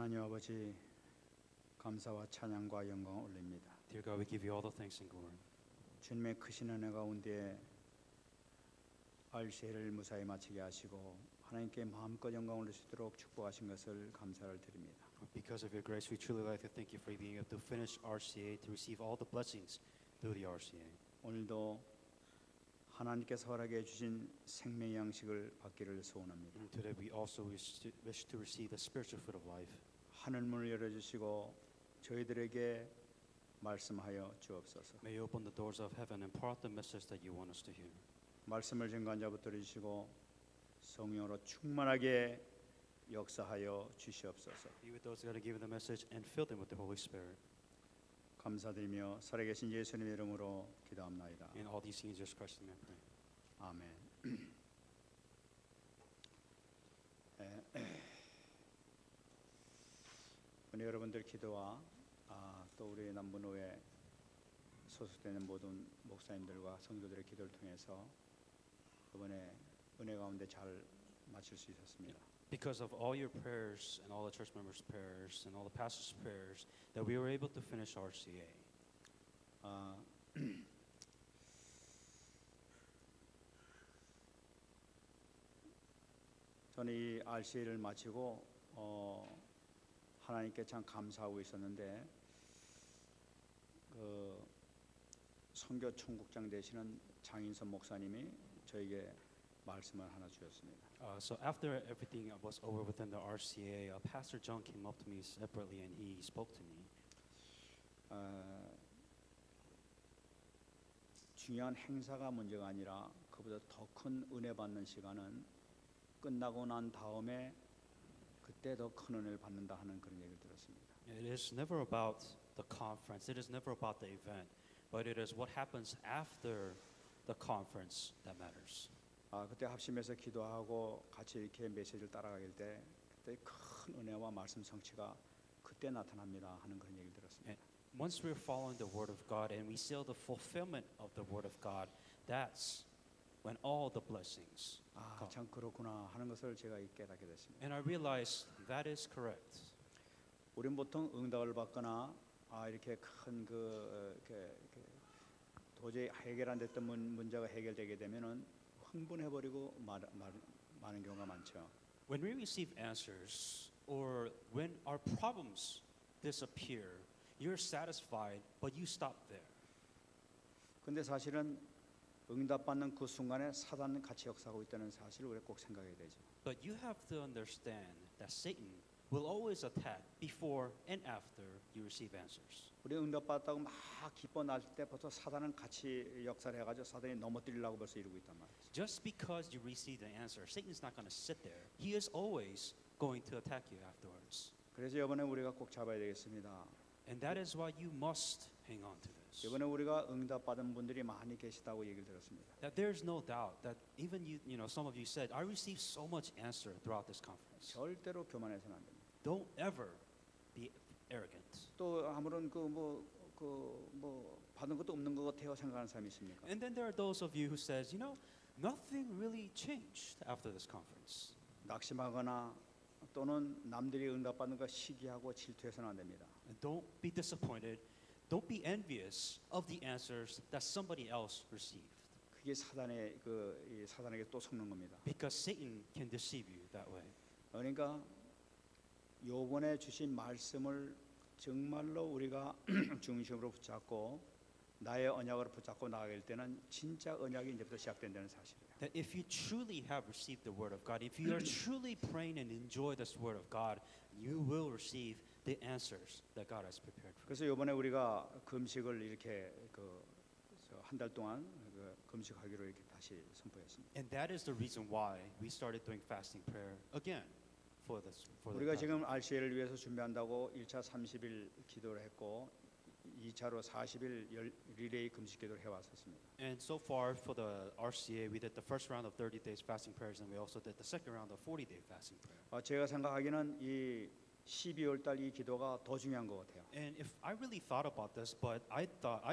하나님 아버지, 감사와 찬양과 영광을 올립니다. Dear God, we give you all the thanks and glory. 주님의 크신 은혜 가운데 RCA를 무사히 마치게 하시고 하나님께 마음껏 영광을 올릴 수 있도록 축복하신 것을 감사를 드립니다. Because of your grace, we truly like to thank you for being able to finish RCA, to receive all the blessings through the RCA. 오늘도 하나님께서 허락해 주신 생명의 양식을 받기를 소원합니다. And today we also wish to receive the spiritual food of life. 하늘문을 열어주시고 저희들에게 말씀하여 주옵소서. May you open the doors of heaven and pour out the message that you want us to hear. 말씀을 증거한 자부터 주시고 성령으로 충만하게 역사하여 주시옵소서. Be with those that are given the message and fill them with the Holy Spirit. 감사드리며 살아계신 예수님의 이름으로 기도합나이다. In all these things, Jesus Christ, I pray. 아멘. 오늘 여러분들 기도와 또 우리 남부노회 소속되는 모든 목사님들과 성도들의 기도를 통해서 이번에 은혜 가운데 잘 마칠 수 있었습니다. Because of all your prayers and all the church members' prayers and all the pastors' prayers, that we were able to finish RCA. 저는 이 RCA를 마치고 하나님께 참 감사하고 있었는데 그 선교 총국장 되시는 장인선 목사님이 저에게 말씀을 하나 주셨습니다. So after everything was over within the RCA, Pastor John came up to me separately and he spoke to me. 중요한 행사가 문제가 아니라 그보다 더 큰 은혜 받는 시간은 끝나고 난 다음에 그때 더 큰 은혜를 받는다 하는 그런 얘기를 들었습니다. It is never about the conference. It is never about the event, but it is what happens after the conference that matters. 그때 합심해서 기도하고 같이 이렇게 메시지를 따라가길 때 그때 큰 은혜와 말씀 성취가 그때 나타납니다 하는 그런 얘기를 들었습니다. Once we're following the Word of God and we see the fulfillment of the Word of God, that's when all the blessings come. 참 그렇구나 하는 것을 제가 깨닫게 됐습니다. And I realized that is correct. 우리는 보통 응답을 받거나 이렇게 큰 도저히 해결 안 됐던 문제가 해결되게 되면은 흥분해버리고 많은 경우가 많죠. When we receive answers or when our problems disappear, you're satisfied, but you stop there. 근데 사실은 응답받는 그 순간에 사단은 같이 역사하고 있다는 사실을 우리가 꼭 생각해야 되죠. But you have to understand that Satan will always attack before and after you receive answers. 우리 응답받았다고 막 기뻐 날 때부터 사단은 같이 역사를 해가지고 사단이 넘어뜨리려고 벌써 이러고 있단 말이죠. Just because you receive the answer, Satan's not going to sit there. He is always going to attack you afterwards. 그래서 이번에 우리가 꼭 잡아야 되겠습니다. And that is why you must hang on to this. 이번에 우리가 응답받은 분들이 많이 계시다고 얘기를 들었습니다. That there's no doubt that even some of you said, I received so much answer throughout this conference. 절대로 교만해서는 안 됩니다. Don't ever be arrogant. 또 아무런 받은 것도 없는 것 같아요 생각하는 사람이 있습니까? And then there are those of you who says, nothing really changed after this conference. 낙심하거나 또는 남들이 응답받는 거 시기하고 질투해서는 안 됩니다. And don't be disappointed. Don't be envious of the answers that somebody else received. 그게 사단에게 또 속는 겁니다. Because Satan can deceive you that way. 그러니까 요번에 주신 말씀을 정말로 우리가 중심으로 붙잡고 나의 언약으로 붙잡고 나갈 때는 진짜 언약이 이제부터 시작된다는 사실이에요. That if you truly have received the Word of God, if you are truly praying and enjoy this Word of God, you will receive the answers that God has prepared for you. 그래서 이번에 우리가 금식을 이렇게 한 달 동안 금식하기로 이렇게 다시 선포했습니다. And that is the reason why we started doing fasting prayer again for 우리가 the 지금 RCA를 위해서 준비한다고 1차 30일 기도를 했고 2차로 40일 리레이 금식 기도를 해왔었습니다. And so far for the RCA, we did the first round of 30 days fasting prayers, and we also did the second round of 40-day fasting prayer. 제가 생각하기는 이 12월 달 이 기도가 더 중요한 것 같아요. And if I really thought about this, but I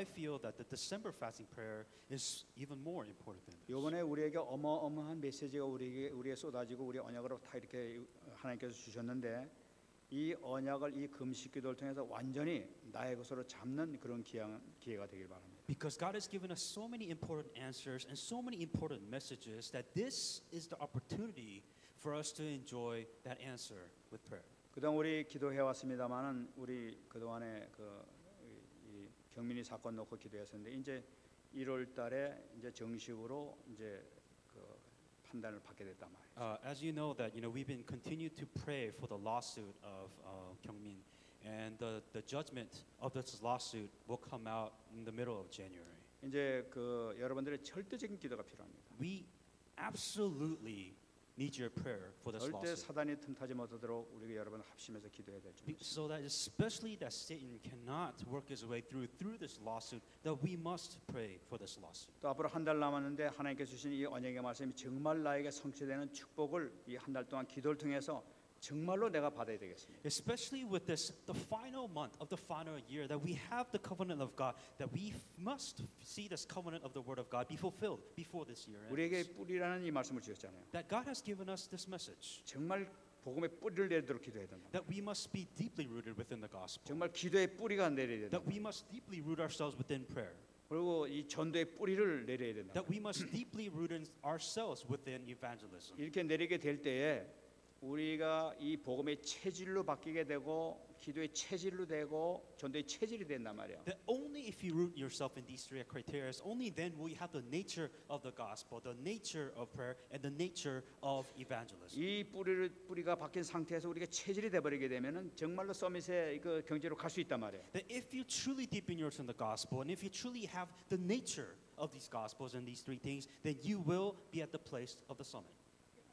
feel that the December fasting prayer is even more important than this. 이번에 우리에게 어마어마한 메시지가 우리에 쏟아지고 우리 언약으로 다 이렇게 하나님께서 주셨는데 이 언약을 이 금식 기도를 통해서 완전히 나의 것으로 잡는 그런 기회가 되길 바랍니다. Because God has given us so many important answers and so many important messages that this is the opportunity for us to enjoy that answer with prayer. 그동안 우리 기도해 왔습니다만은 우리 그동안에 이 경민이 사건 놓고 기도했었는데 이제 1월 달에 이제 정식으로 이제 그 판단을 받게 됐단 말이에요. As you know that we've been continued to pray for the lawsuit of Kyungmin, and the judgment of this lawsuit will come out in the middle of January. 이제 그 여러분들의 절대적인 기도가 필요합니다. We absolutely need your prayer for this 절대 lawsuit, 사단이 틈타지 못하도록 우리가 여러분 합심해서 기도해야 될 줄. so that especially that Satan cannot work his way through this lawsuit, that we must pray for this lawsuit. 또 앞으로 한 달 남았는데 하나님께서 주신 이 언약의 말씀이 정말 나에게 성취되는 축복을 이 한 달 동안 기도를 통해서 정말로 내가 받아야 되겠습니다. Especially with this, the final month of the final year, that we have the covenant of God, that we must see this covenant of the Word of God be fulfilled before this year 우리에게 ends. 뿌리라는 이 말씀을 주셨잖아요. That God has given us this message, 정말 복음의 뿌리를 내도록 기도해야 된다. that we must be deeply rooted within the gospel, 정말 기도의 뿌리가 내려야 된다. that we must deeply root ourselves within prayer, 그리고 이 전도의 뿌리를 내려야 된다. that we must deeply root ourselves within evangelism. 이렇게 내리게 될 때에 우리가 이 복음의 체질로 바뀌게 되고 기도의 체질로 되고 전도의 체질이 된단 말이에요. That only if you root yourself in these three criteria, only then will you have the nature of the gospel, the nature of prayer, and the nature of evangelism. 이 뿌리가 바뀐 상태에서 우리가 체질이 돼버리게 되면은 정말로 서밋의 그 경제로 갈 수 있단 말이에요. That if you truly deepen yourself in the gospel, and if you truly have the nature of these gospels and these three things, then you will be at the place of the summit.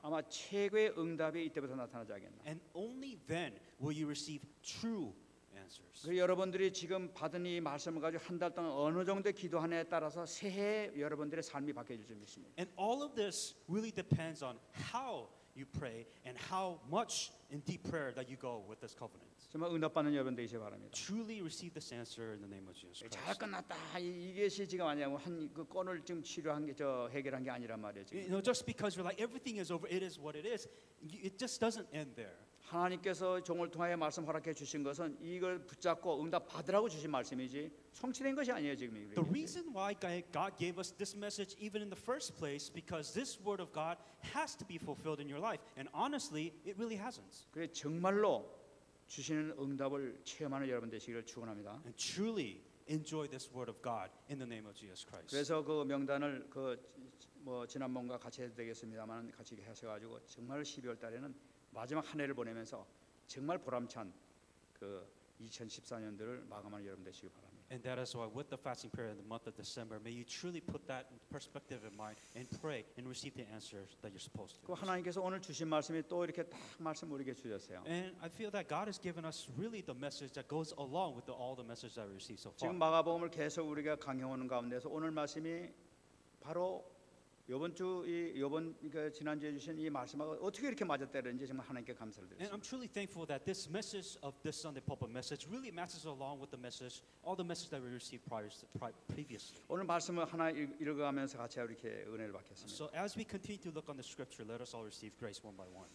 아마 최고의 응답이 이때부터 나타나지 않겠나. And only then will you receive true answers. 그 여러분들이 지금 받은 이 말씀을 가지고 한 달 동안 어느 정도 기도하냐에 따라서 새해 여러분들의 삶이 바뀌어질 줄 믿습니다. And all of this really depends on how you pray and how much in deep prayer that you go with this covenant. 정말 응답받는 여러분 되시기 바랍니다. Truly receive this answer in the name of Jesus 잘 Christ. 끝났다. 이것이 지금 아니야. 한그 건을 지금 치료한 게 해결한 게 아니란 말이에요. 지금. Just because you're like everything is over, it is what it is. It just doesn't end there. 하나님께서 종을 통하여 말씀 허락해 주신 것은 이걸 붙잡고 응답 받으라고 주신 말씀이지 성취된 것이 아니에요 지금. The reason why God gave us this message even in the first place, because this word of God has to be fulfilled in your life, and honestly, it really hasn't. 그래 정말로 주시는 응답을 체험하는 여러분 되시기를 축원합니다. And truly enjoy this word of God in the name of Jesus Christ. 그래서 그 명단을 뭐 지난번과 같이 해도 되겠습니다만 같이 하셔가지고 정말 12월 달에는 마지막 한 해를 보내면서 정말 보람찬 그 2014년도를 마감하는 여러분 되시기 바랍니다. And that is why with the fasting prayer in the month of December, may you truly put that perspective in mind and pray and receive the answers that you're supposed 그 to. 하나님께서 오늘 주신 말씀이 또 이렇게 딱 말씀 우리에게 주셨어요. And I feel that God has given us really the message that goes along with all the message that we received so far. 지금 마가복음을 계속 우리가 강해오는 가운데서 오늘 말씀이 바로 이번 주 이번 지난주에 주신 이 말씀하고 어떻게 이렇게 맞았다는지 정말 하나님께 감사를 And 드립니다. I'm truly thankful that this message of this Sunday pulpit message really matches along with the message, all the message that we received previously. 오늘 말씀을 하나 읽어가면서 같이 이렇게 은혜를 받겠습니다. So as we continue to look on the scripture, let us all receive grace one by one.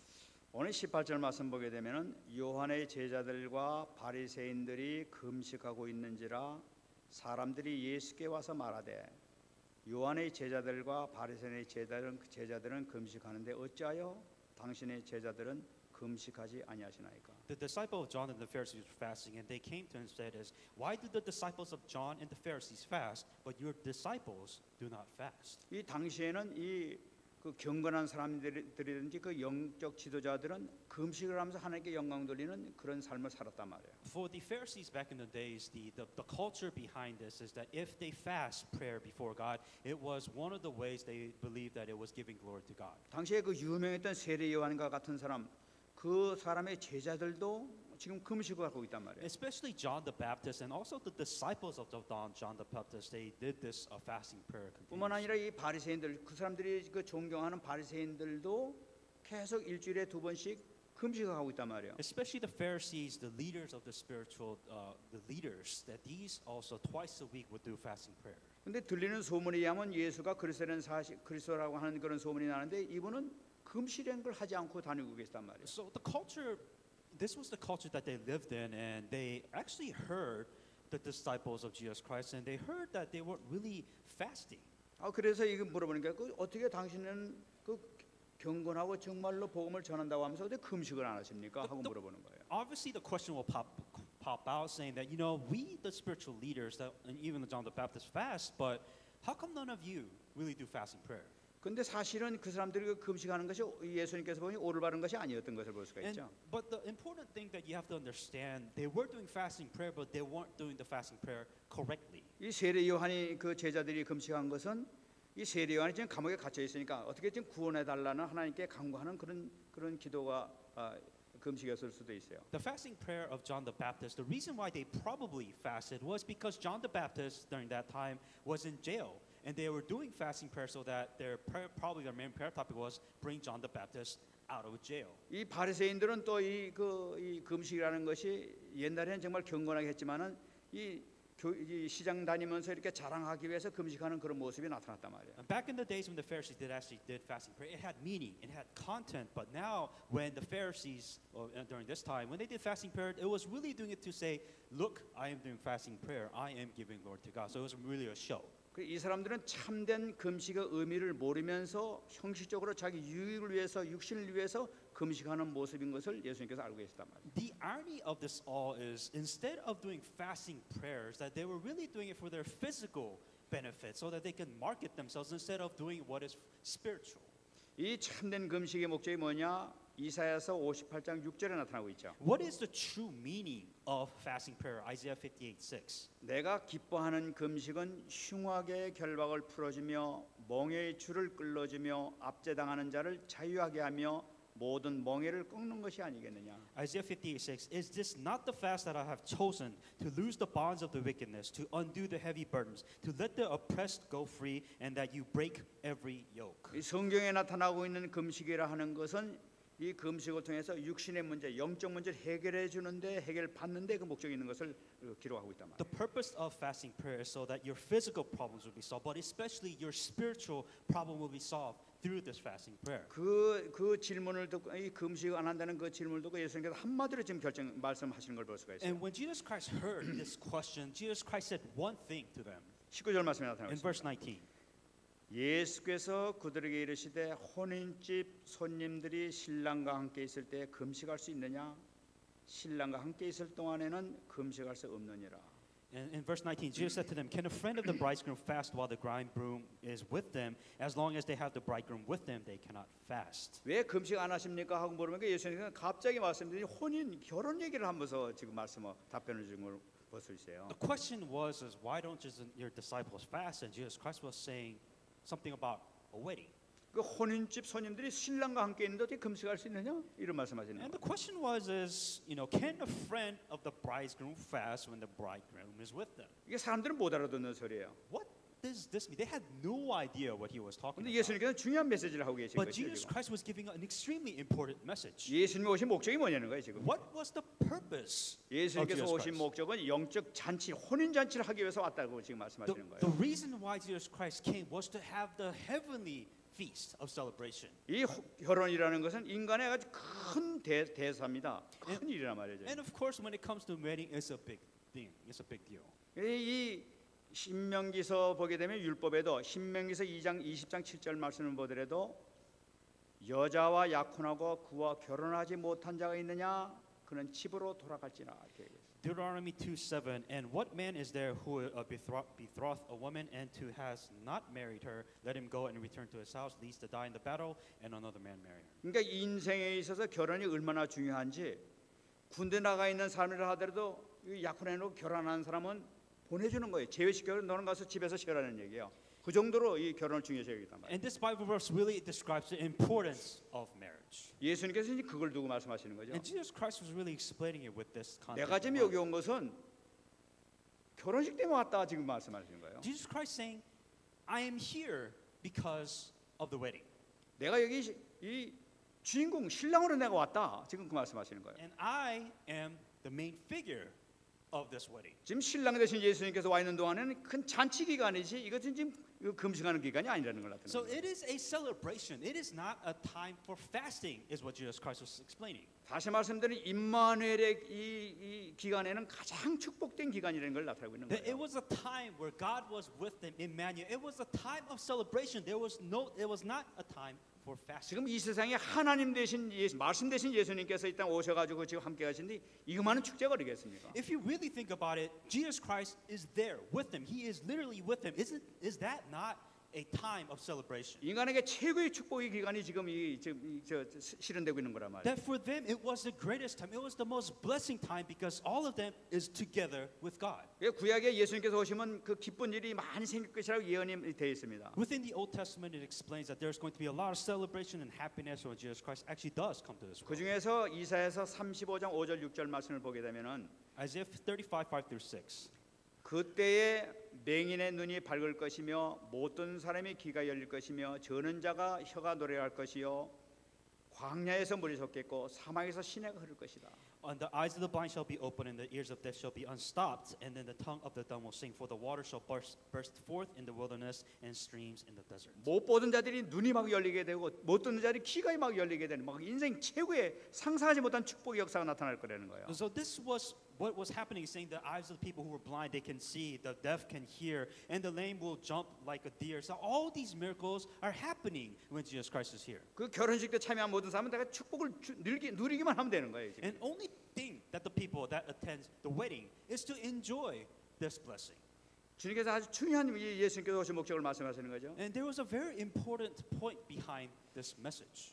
오늘 18절 말씀 보게 되면은 요한의 제자들과 바리새인들이 금식하고 있는지라 사람들이 예수께 와서 말하되 요한의 제자들과 바리새인의 제자들은 금식하는데 어찌하여 당신의 제자들은 금식하지 아니하시나이까? The disciple of John and the Pharisees were fasting, and they came to him and said, "Why do the disciples of John and the Pharisees fast, but your disciples do not fast?" 이 당시에는 그 경건한 사람들이든지 그 영적 지도자들은 금식을 하면서 하나님께 영광 돌리는 그런 삶을 살았단 말이에요. For the Pharisees back in the days, the culture behind this is that if they fast prayer before God, it was one of the ways they believed that it was giving glory to God. 당시에 그 유명했던 세례 요한과 같은 사람, 그 사람의 제자들도 지금 금식을 하고 있단 말이에요. Especially John the Baptist and also the disciples of John the Baptist, they did this fasting prayer. 뿐만 아니라 이 바리새인들, 그 사람들이 그 존경하는 바리새인들도 계속 일주일에 2번씩 금식을 하고 있단 말이에요. Especially the Pharisees, the leaders of the spiritual, the leaders, that these also twice a week would do fasting prayer. 근데 들리는 소문에 의하면 예수가 그리스도라고 하는 그런 소문이 나는데 이분은 금식이라는 걸 하지 않고 다니고 계시단 말이에요. So the culture this was the culture that they lived in, and they actually heard the disciples of Jesus Christ, and they heard that they weren't really fasting. 그래서 이거 물어보니까 어떻게 당신은 그 경건하고 정말로 복음을 전한다고 하면서 어떻게 금식을 안 하십니까? 하고 물어보는 거예요. Obviously, the question will pop out saying that, we, the spiritual leaders, that, and even John the Baptist, fast, but how come none of you really do fasting prayer? 근데 사실은 그 사람들이 그 금식하는 것이 예수님께서 보니 오를 것이 아니었던 것을 볼 수가 있죠. But the important thing that you have to understand, they were doing fasting prayer, but they weren't doing the fasting prayer correctly. 이 세례 요한이 그 제자들이 금식한 것은 이 세례 요한이 지금 감옥에 갇혀 있으니까 어떻게 좀 구원해 달라는 하나님께 간구하는 그런 기도가 금식이었을 수도 있어요. The fasting prayer of John the Baptist, the reason why they probably fasted was because John the Baptist during that time was in jail. And they were doing fasting prayer so that probably their main prayer topic was bring John the Baptist out of jail. 이 바리새인들은 또 이 금식이라는 것이 옛날에는 정말 경건하게 했지만은 이 시장 다니면서 이렇게 자랑하기 위해서 금식하는 그런 모습이 나타났단 말이에요. Back in the days when the Pharisees did fasting prayer, it had meaning, it had content. But now, when the Pharisees during this time, when they did fasting prayer, it was really doing it to say, "Look, I am doing fasting prayer. I am giving glory to God." So it was really a show. 이 사람들은 참된 금식의 의미를 모르면서 형식적으로 자기 유익을 위해서 육신을 위해서 금식하는 모습인 것을 예수님께서 알고 계시단 말이에요. The irony of this all is instead of doing fasting prayers, that they were really doing it for their physical benefit, so that they can market themselves instead of doing what is spiritual. 이 참된 금식의 목적이 뭐냐? 이사야서 58장 6절에 나타나고 있죠. What is the true meaning of fasting prayer? Isaiah 58:6. 내가 기뻐하는 금식은 흉악의 결박을 풀어주며 멍에의 줄을 끌어주며 압제당하는 자를 자유하게 하며 모든 멍에를 꺾는 것이 아니겠느냐. Isaiah 58:6. Is this not the fast that I have chosen to loose the bonds of the wickedness, to undo the heavy burdens, to let the oppressed go free, and that you break every yoke? 이 성경에 나타나고 있는 금식이라 하는 것은 이 금식을 통해서 육신의 문제, 영적 문제를 해결해 주는데 해결 받는데 그 목적이 있는 것을 기록하고 있단 말이에요. The purpose of fasting prayer is so that your physical problems will be solved, but especially your spiritual problem will be solved through this fasting prayer. 그 질문을 듣고 이 금식 안 한다는 그 질문을 듣고 예수님께서 한마디로 지금 말씀하시는 걸 볼 수가 있어요. And when Jesus Christ heard this question, Jesus Christ said one thing to them. 19절 말씀에 나타나고 In verse 있습니다. 19. 예수께서 그들에게 이르시되 혼인집 손님들이 신랑과 함께 있을 때 금식할 수 있느냐? 신랑과 함께 있을 동안에는 금식할 수 없느니라. And in verse 19, Jesus said to them, "Can a friend of the bridegroom fast while the bridegroom is with them? As long as they have the bridegroom with them, they cannot fast." 왜 금식 안 하십니까? 하고 물으니까 예수님은 갑자기 말씀드린 혼인 결혼 얘기를 하면서 지금 답변을 준 걸 볼 수 있어요. The question was, why don't your disciples fast? And Jesus Christ was saying something about a wedding. 그 혼인집 손님들이 신랑과 함께 있는데 어떻게 금식할 수 있느냐? 이런 말씀하시는 And 거예요. the question was, can a friend of the bridegroom fast when the bridegroom is with them? 이게 사람들은 못 알아듣는 소리예요. What does this mean? They had no idea what he was talking 근데 about. 예수님께서 중요한 메시지를 하고 계신 But 거죠. Jesus 지금. Christ was giving an extremely important message. 예수님이 오신 목적이 뭐냐는 거예요, 지금. What was the purpose of 예수님께서 Jesus 오신 Christ? 목적은 영적 잔치, 혼인 잔치를 하기 위해서 왔다고 지금 말씀하시는 The 거예요. reason why Jesus Christ came was to have the heavenly feast of celebration. 이 결혼이라는 것은 인간의 아주 큰 대사입니다. 큰 일이란 말이죠. And of course, when it comes to wedding, it's a big thing. It's a big deal. 이 신명기서 보게 되면 율법에도 신명기서 2장 20장 7절 말씀을 보더라도 여자와 약혼하고 그와 결혼하지 못한 자가 있느냐 그는 집으로 돌아갈지나 이렇게 얘기했어요. Deuteronomy 2:7. And what man is there who betroth a woman and who has not married her? Let him go and return to his house, lest to die in the battle, and another man marry her. 그러니까 인생에 있어서 결혼이 얼마나 중요한지 군대 나가 있는 사람이라 하더라도 약혼해놓고 결혼하는 사람은 보내주는 거예요. 제외시켜 너는 가서 집에서 쉬라는 얘기예요. 그 정도로 이 결혼을 중요시 여기단 말이에요. And this Bible verse really describes the importance of marriage. 예수님께서 이제 그걸 두고 말씀하시는 거죠. And Jesus Christ was really explaining it with this context. 내가 지금 여기 온 것은 결혼식 때문에 왔다 지금 말씀하시는 거예요. Jesus Christ saying, I am here because of the wedding. 내가 여기 이 주인공 신랑으로 내가 왔다 지금 그 말씀하시는 거예요. And I am the main figure of this wedding. 지금 신랑 되신 예수님께서 와 있는 동안에는 큰 잔치 기간이지 이것은 지금 금식하는 기간이 아니라는 걸 So 나타내는 거예요. it is a celebration. It is not a time for fasting, is what Jesus Christ was explaining. 다시 말씀드린 임마누엘의 이 기간에는 가장 축복된 기간이라는 걸 나타내고 있는 That it 거예요. was a time where God was with them, Emmanuel. It was a time of celebration. It was not a time for fasting. 지금 이 세상에 하나님 되신 말씀 되신 예수님께서 이 땅 오셔가지고 지금 함께 하신데 이거만은 축제가 어디겠습니까? If you really think about it, Jesus Christ is there with them. He is literally with them. Is that not a time of celebration? 인간에게 최고의 축복의 기간이 지금 실현되고 있는 거란 말이에요. That for them it was the greatest time. It was the most blessing time because all of them is together with God. 구약에 예수님께서 오시면 그 기쁜 일이 많이 생길 것이라고 예언이 되어 있습니다. Within the Old Testament, it explains that there's going to be a lot of celebration and happiness when Jesus Christ actually does come to this 그 world. 중에서 이사야서 35장 5절 6절 말씀을 보게 되면은 Isaiah 35:5-6. 그때에 맹인의 눈이 밝을 것이며 못 듣는 사람의 귀가 열릴 것이며 저는 자가 혀가 노래할 것이요 광야에서 물이 솟겠고 사막에서 시내가 흐를 것이다. And the eyes of the blind shall be opened, and the ears of deaf shall be unstopped, and then the tongue of the dumb will sing. For the water shall burst forth in the wilderness, and streams in the desert. 못 보던 자들이 눈이 막 열리게 되고 못 듣는 자들이 귀가 막 열리게 되는 막 인생 최고의 상상하지 못한 축복의 역사가 나타날 거라는 거예요. So this was what was happening, saying the eyes of the people who were blind, they can see, the deaf can hear, and the lame will jump like a deer. So all these miracles are happening when Jesus Christ is here. 그 결혼식 때 참여한 모든 사람은 내가 축복을 누리기만 하면 되는 거예요. 지금. And only thing that the people that attend the wedding is to enjoy this blessing. 주님께서 아주 중요한 예수님께서 오신 목적을 말씀하시는 거죠. And there was a very important point behind this message.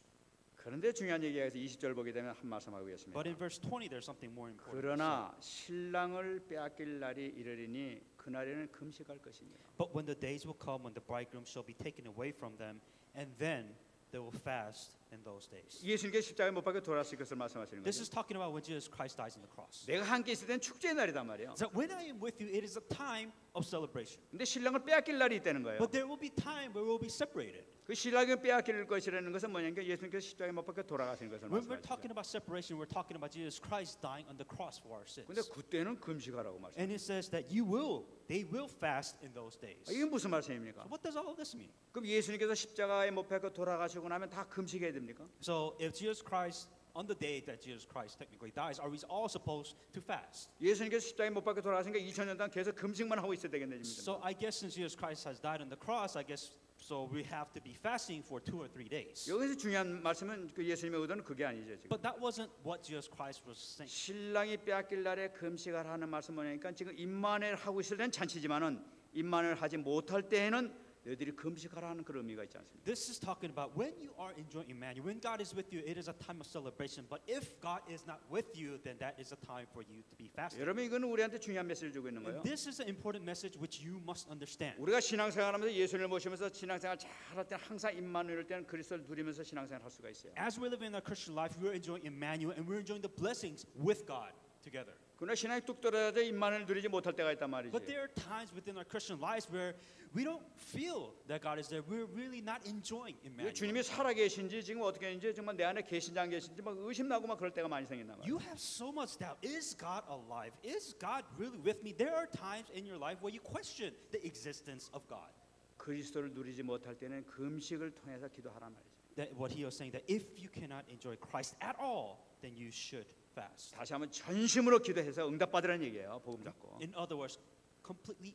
그런데 중요한 얘기가 있어서 20절 보게 되면 한 말씀하고 계십니다. But in verse 20, there's something more important. 그러나 신랑을 빼앗길 날이 이르리니 그날에는 금식할 것입니다. But when the days will come when the bridegroom shall be taken away from them, and then they will fast in those days. 예수님께서 십자가에 못 박혀 돌아가실 것을 말씀하시는 This 거죠. is talking about when Jesus Christ dies on the cross. 내가 함께 있을 때는 축제의 날이단 말이에요. So when I am with you, it is a time of celebration. 근데 신랑을 빼앗길 날이 있다는 거예요. But there will be time where we'll be separated. 그 신랑을 빼앗길 것이라는 것은 뭐냐면 예수님께서 십자가에 못 박혀 돌아가신 것을 When we're talking 말씀하시죠. about separation, we're talking about Jesus Christ dying on the cross for our sins. 근데 그때는 금식하라고 말씀. And it says that they will fast in those days. 이게 무슨 말씀입니까? So what does all of this mean? 그럼 예수님께서 십자가에 못 박혀 돌아가시고 나면 다 금식해야 됩니까? So if Jesus Christ, on the day that Jesus Christ technically dies, are we all supposed to fast? 예수님께서 십자가에 못 박혀 돌아가시니까 2000년 동안 계속 금식만 하고 있어야 되겠네요. So I guess since Jesus Christ has died on the cross, I guess so we have to be fasting for 2 or 3 days. 여기서 중요한 말씀은 그 예수님의 의도는 그게 아니죠. 지금. But that wasn't what Jesus Christ was saying. 신랑이 빼앗길 날에 금식을 하는 말씀 뭐냐니까 지금 임마누엘 하고 있을 때는 잔치지만은 임마누엘 하지 못할 때에는 너희들이 금식하라는 그런 의미가 있지 않습니까? This is talking about when you are enjoying Emmanuel. When God is with you, it is a time of celebration. But if God is not with you, then that is a time for you to be fasting. 여러분 이거는 우리한테 중요한 메시지를 주고 있는 거예요. And this is an important message which you must understand. 우리가 신앙생활하면서 예수님을 모시면서 신앙생활 잘할 때 항상 임마누엘 때는 그리스도를 누리면서 신앙생활 할 수가 있어요. As we're living our Christian life, we're enjoying Emmanuel and we're enjoying the blessings with God together. 그러나 신앙이 뚝 떨어져 임마누엘 누리지 못할 때가 있단 말이지. But there are times within our Christian lives where we don't feel that God is there. We're really not enjoying Emmanuel. 주님이 살아계신지 지금 어떻게 했는지 정말 내 안에 계신지 안 계신지 막 의심나고 막 그럴 때가 많이 생긴단 말이에요. You have so much doubt. Is God alive? Is God really with me? There are times in your life where you question the existence of God. 그리스도를 누리지 못할 때는 금식을 통해서 기도하란 말이죠. That what he was saying that if you cannot enjoy Christ at all, then you should fast. 다시 한번 전심으로 기도해서 응답받으라는 얘기예요. 복음 잡고. In other words,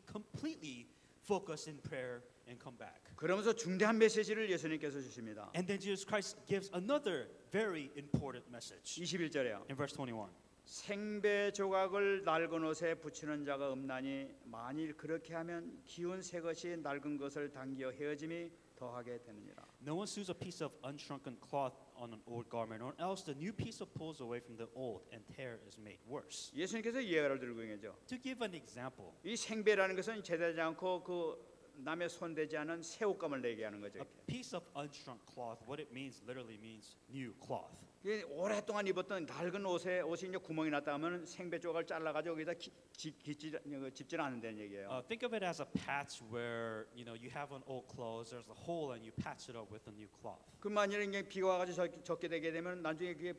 completely focus in prayer and come back. 그러면서 중대한 메시지를 예수님께서 주십니다. And then Jesus Christ gives another very important message 21절에요. in verse 21. 생배 조각을 낡은 옷에 붙이는 자가 없나니 만일 그렇게 하면 기운 새 것이 낡은 것을 당겨 헤어짐이 더하게 되느니라. No one sews a piece of unshrunken cloth on an old garment, or else the new piece of pulls away from the old, and tear is made worse. 예수님께서 예를 들고 계죠. To give an example, 이 생배라는 것은 제대하지 않고 그 남의 손대지 않은 새 옷감을 내게 하는 거죠. a piece of unshrunk cloth, what it means literally means new cloth. 이게 오랫동안 입었던 낡은 옷에 옷이 이제 구멍이 났다 하면 생배 조각을 잘라가지고 여기다 집질 않는다는 얘기예요. Think of it as a patch where you have an old clothes, there's a hole, and you patch it up with a new cloth. 그 만일에 이제 비가 와가지고 적게 되게 되면 나중에 그게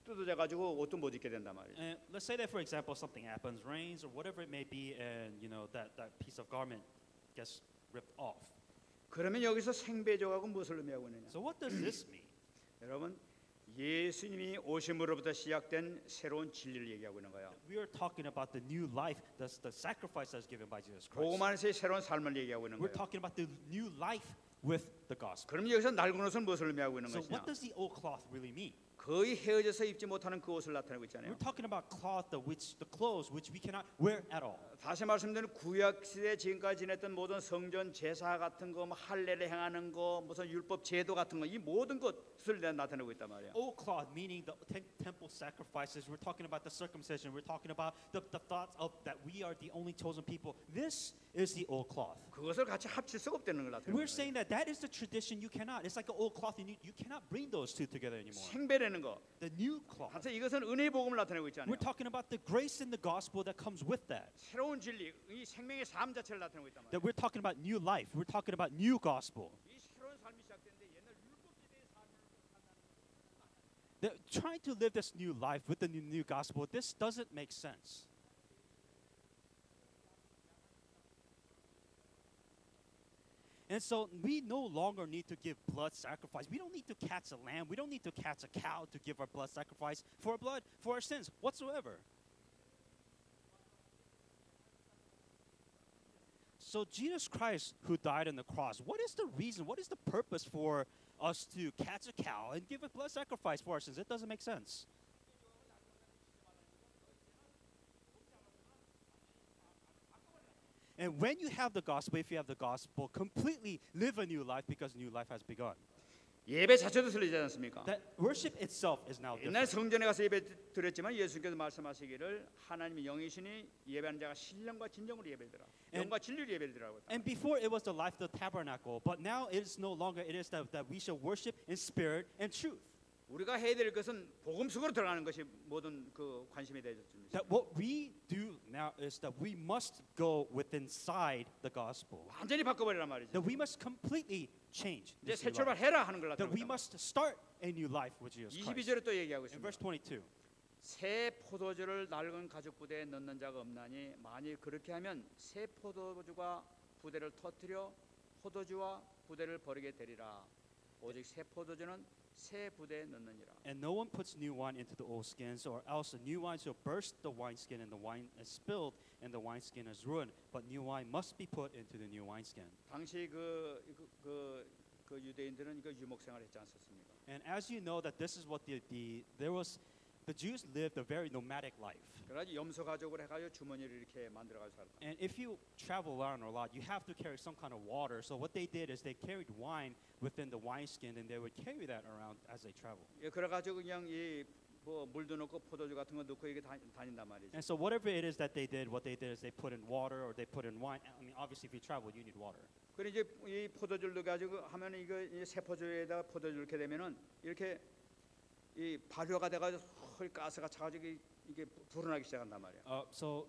뜯어져 가지고 옷도 못 입게 된단 말이에요. And let's say that, for example, something happens, rains or whatever it may be, and that piece of garment gets ripped off. 그러면 여기서 생배족하고 무엇을 의미하고 있느냐? So what does this mean? 여러분, 예수님이 오심으로부터 시작된 새로운 진리를 얘기하고 있는 거예요. We are talking about the new life, the sacrifice that's given by Jesus Christ. 복음 안에서의 새로운 삶을 얘기하고 있는 We're 거예요. talking about the new life with the gospel. 그럼 여기서 낡은 옷은 무엇을 의미하고 있는 So 것이냐? what does the old cloth really mean? 거의 헤어져서 입지 못하는 그 옷을 나타내고 있잖아요. We're talking about the clothes which we cannot wear at all. 다시 말씀드리면 구약 시대 지금까지 지냈던 모든 성전 제사 같은 거, 뭐 할례를 행하는 거, 무슨 율법 제도 같은 거, 이 모든 것을 나타내고 있단 말이에요. Old cloth, meaning the temple sacrifices. We're talking about the circumcision. We're talking about the thoughts of that we are the only chosen people. This is the old cloth. 그것을 같이 합칠 수가 없다는 걸 나타내는 We're 거예요. saying that is the tradition. You cannot. It's like an old cloth, and you cannot bring those two together anymore. 생배라는 거, The new cloth. 사실 이것은 은혜의 복음을 나타내고 있잖아요. We're talking about the grace and the gospel that comes with that. 새로운 진리, 이 생명의 삶 자체를 나타내고 있단 말이에요. That we're talking about new life. We're talking about new gospel. 이 새로운 삶이 시작되는데 옛날 율법 시대의 삶을 That trying to live this new life with the new gospel, this doesn't make sense. And so we no longer need to give blood sacrifice. We don't need to catch a lamb. We don't need to catch a cow to give our blood sacrifice for our blood, for our sins whatsoever. So Jesus Christ, who died on the cross, what is the reason? What is the purpose for us to catch a cow and give a blood sacrifice for our sins? It doesn't make sense. And when you have the gospel, if you have the gospel, completely live a new life because new life has begun. 예배 자체도 틀리지 않습니까? That worship itself is now 옛날 different. 성전에 가서 예배 드렸지만 예수께서 말씀하시기를 하나님의 영이시니 예배하는 자가 신령과 진정으로 예배드라. 영과 진리로 예배드라고. And before it was the life of the tabernacle, but now it is no longer. It is that we shall worship in spirit and truth. 우리가 해야 될 것은 복음 속으로 들어가는 것이 모든 그 관심이 되어졌습니다. That what we do now is that we must go within inside the gospel. 완전히 바꿔버리란 말이죠. That we must completely change. 이제 This 새 new life. 출발해라 하는 걸 That we 나타냅니다. must start a new life with Jesus Christ. 22절에 또 얘기하고 In 있습니다. verse 22. 새 포도주를 낡은 가죽 부대에 넣는 자가 없나니 만일 그렇게 하면 새 포도주가 부대를 터뜨려 포도주와 부대를 버리게 되리라. 오직 새 포도주는 새 부대에 넣느니라. And no one puts new wine into the old skins, or else the new wine shall burst the wineskin, and the wine is spilled, and the wineskin is ruined. But new wine must be put into the new wineskin. 당시 그 유대인들은 그 유목 생활을 했지 않습니까? And as you know, that this is what the Jews lived a very nomadic life. 그래가지고 염소 가죽을 해가지고 주머니를 이렇게 만들어가지고 살았다. And if you travel around a lot, you have to carry some kind of water. So what they did is they carried wine within the wineskin, and they would carry that around as they travel. 예, 그래가지고 그냥 이 뭐 물도 넣고 포도주 같은 거 넣고 이게 다닌단 말이죠. And so whatever it is that they did, what they did is they put in water or they put in wine. I mean, obviously, if you travel, you need water. 그래 이제 이 포도주를 넣어가지고 하면 이거 이제 새 포도주에다가 포도주를 이렇게 되면은 이렇게 이 발효가 돼가지고 헐 가스가 차가지고 이게 불어나기 시작한단 말이야. So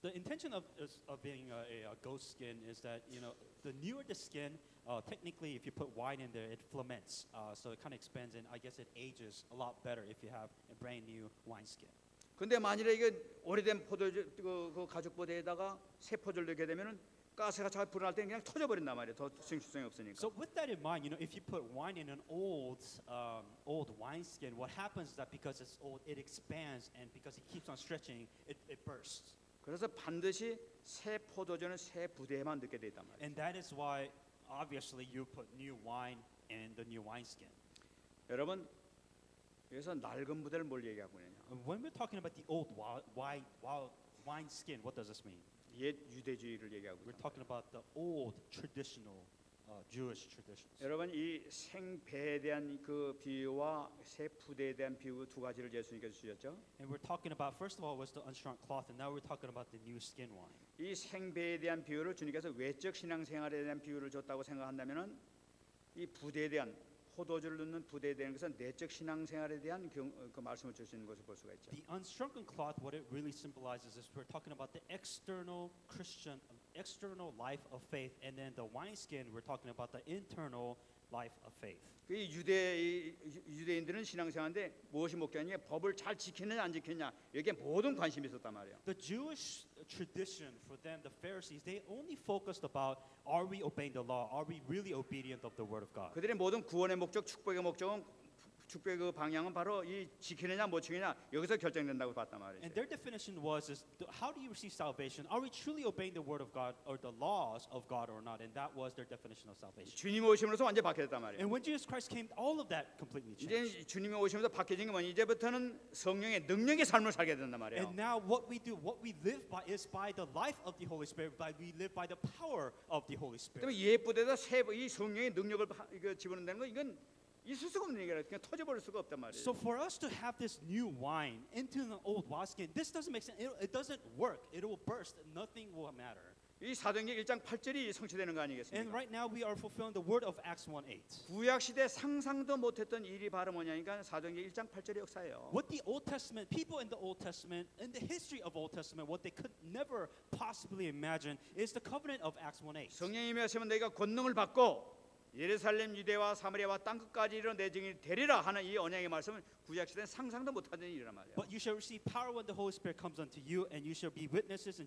the intention of being a goat skin is that the newer the skin, technically, if you put wine in there, it ferments. So it kind of expands, and I guess it ages a lot better if you have a brand new wine skin. 근데 만일에 이게 오래된 포도주 그 가죽 부대에다가 새 포도주를 넣게 되면은 가스가 잘 불어날 때 그냥 터져버린단 말이야. 더 생수성이 없으니까. So with that in mind, if you put wine in an old wine skin, what happens is that because it's old, it expands, and because it keeps on stretching, it bursts. 그래서 반드시 새 포도주는 새 부대에만 넣게 돼 있단 말이야. And that is why, obviously, you put new wine in the new wine skin. 여러분 여기서 낡은 부대를 뭘 얘기하고 있느냐? When we're talking about the old wine skin, what does this mean? 옛 유대주의를 얘기하고 We're 있다. talking about the old traditional Jewish traditions. 여러분 이 생배에 대한 그 비유와 새 부대에 대한 비유 두 가지를 예수님께서 주셨죠. And we're talking about, first of all, was the unshrunk cloth, and now we're talking about the new skin wine. 이 생배에 대한 비유를 주님께서 외적 신앙생활에 대한 비유를 줬다고 생각한다면은 이 부대에 대한 포도주를 넣는 부대에 대한 것은 내적 신앙생활에 대한 그 말씀을 주시는 것을 볼 수가 있죠. The unshrunken cloth, what it really symbolizes is we're talking about the external Christian external life of faith, and then the wineskin, we're talking about the internal life of faith. 그 유대인들은 신앙생활인데 무엇이 목적이냐? 법을 잘 지키느냐 안 지키느냐 여기에 모든 관심이 있었단 말이에요. The Jewish tradition for them, the Pharisees, they only focused about are we obeying the law? Are we really obedient of the word of God? 그들의 모든 구원의 목적, 축복의 목적은 축복의 그 방향은 바로 이 지키느냐 못 지키느냐 여기서 결정된다고 봤단 말이에요. And their definition was how do you receive salvation? Are we truly obeying the word of God or the laws of God or not? And that was their definition of salvation. 주님 오심으로서 완전히 바뀌었단 말이에요. And when Jesus Christ came, all of that completely changed. 이제 주님이 오시면서 바뀌어진 게 뭐냐? 이제부터는 성령의 능력의 삶을 살게 된단 말이에요. And now what we do, what we live by is by the life of the Holy Spirit, we live by the power of the Holy Spirit. 그러면 예쁘대다 이 성령의 능력을 이거 집어넣는 건 이건 있을 수가 없는 얘기라 그냥 터져버릴 수가 없단 말이에요. So for us to have this new wine into the old wineskin, this doesn't make sense. It doesn't work. It will burst. Nothing will matter. 이 사도행전 1장 8절이 성취되는 거 And 아니겠습니까? right now we are fulfilling the word of Acts 1:8. 구약 시대 상상도 못했던 일이 바로 뭐냐니까 사도행전 1장 8절의 역사예요. What the Old Testament people in the Old Testament, in the history of Old Testament, what they could never possibly imagine is the covenant of Acts 1:8. 성령이 임하시면 너희가 권능을 받고 예루살렘 유대와 사마리아와 땅끝까지 이르러 내 증인이 되리라 하는 이 언약의 말씀은 구약 시대는 상상도 못하던 일이란 말이에요. But you shall receive power when the Holy Spirit comes unto you, and you shall be witnesses in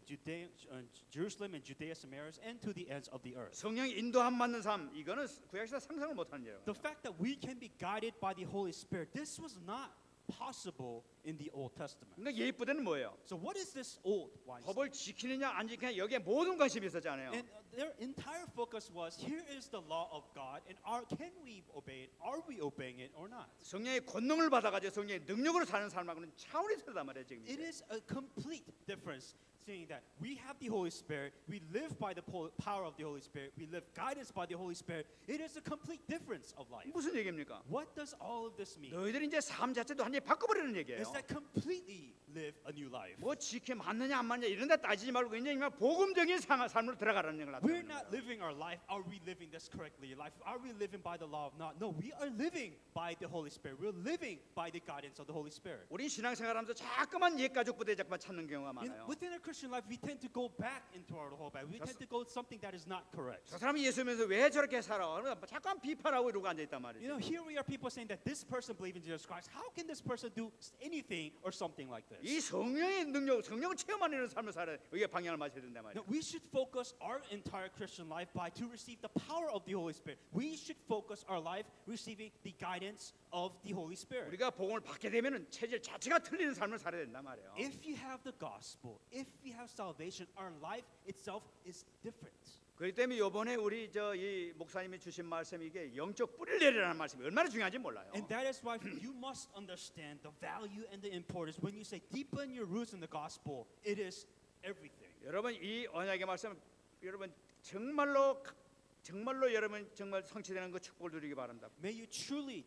Jerusalem and Judea, Samaria, and to the ends of the earth. 성령이 인도함 받는 삶 이거는 구약 시대 상상을 못하는 일이에요. The fact that we can be guided by the Holy Spirit, this was not possible in the Old Testament. 그러니까 예쁘대는 뭐예요? So what is this old wine? 법을 지키느냐 안 지키느냐 여기에 모든 관심이 있었잖아요. And their entire focus was, here is the law of God, and can we obey it? Are we obeying it or not? 성령의 권능을 받아가지고 성령의 능력으로 사는 삶하고는 차원이 다르단 말이에요 지금. It is a complete difference. Saying that we have the Holy Spirit, we live by the power of the Holy Spirit, we live guidance by the Holy Spirit. It is a complete difference of life. 무슨 얘기입니까? What does all of this mean? 너희들이 이제 삶 자체도 완전히 바꿔버리는 얘기예요. Is that completely live a new life? 뭐 지켜 맞느냐 안 맞느냐 이런 데 따지지 말고 그냥 복음적인 삶으로 들어가라는 얘기를 We're 하는 not 거예요. living our life. Are we living this correctly? Life? Are we living by the law of not? No, we are living by the Holy Spirit. We're living by the guidance of the Holy Spirit. 우리 신앙생활하면서 자꾸만 옛 가족 부대 자꾸만 찾는 경우가 많아요. Within our Christian life, we tend to go back into our whole life. We tend to go something that is not correct. 저 사람이 예수 믿으면서 왜 저렇게 살아? 자꾸만 비판하고 이러고 앉아 있단 말이에요. You know, here we are people saying that this person believes in Jesus Christ. How can this person do anything or something like this? 이 성령의 능력, 성령을 체험하는 삶을 살아야 이게 방향을 맞춰야 된단 No, 말이에요. we should focus our entire Christian life to receive the power of the Holy Spirit. We should focus our life receiving the guidance of the Holy Spirit. 우리가 복음을 받게 되면은 체질 자체가 틀리는 삶을 살아야 된단 말이에요. If you have the gospel, if you have salvation, our life itself is different. 그렇기 때문에 이번에 우리 이 목사님이 주신 말씀 이게 영적 뿌리를 내리라는 말씀이 얼마나 중요한지 몰라요. And that is why you must understand the value and the importance. When you say deepen your roots in the gospel, it is everything. 여러분 이 언약의 말씀 여러분 정말로 여러분 정말 성취되는 그 축복을 누리기 바랍니다. May you truly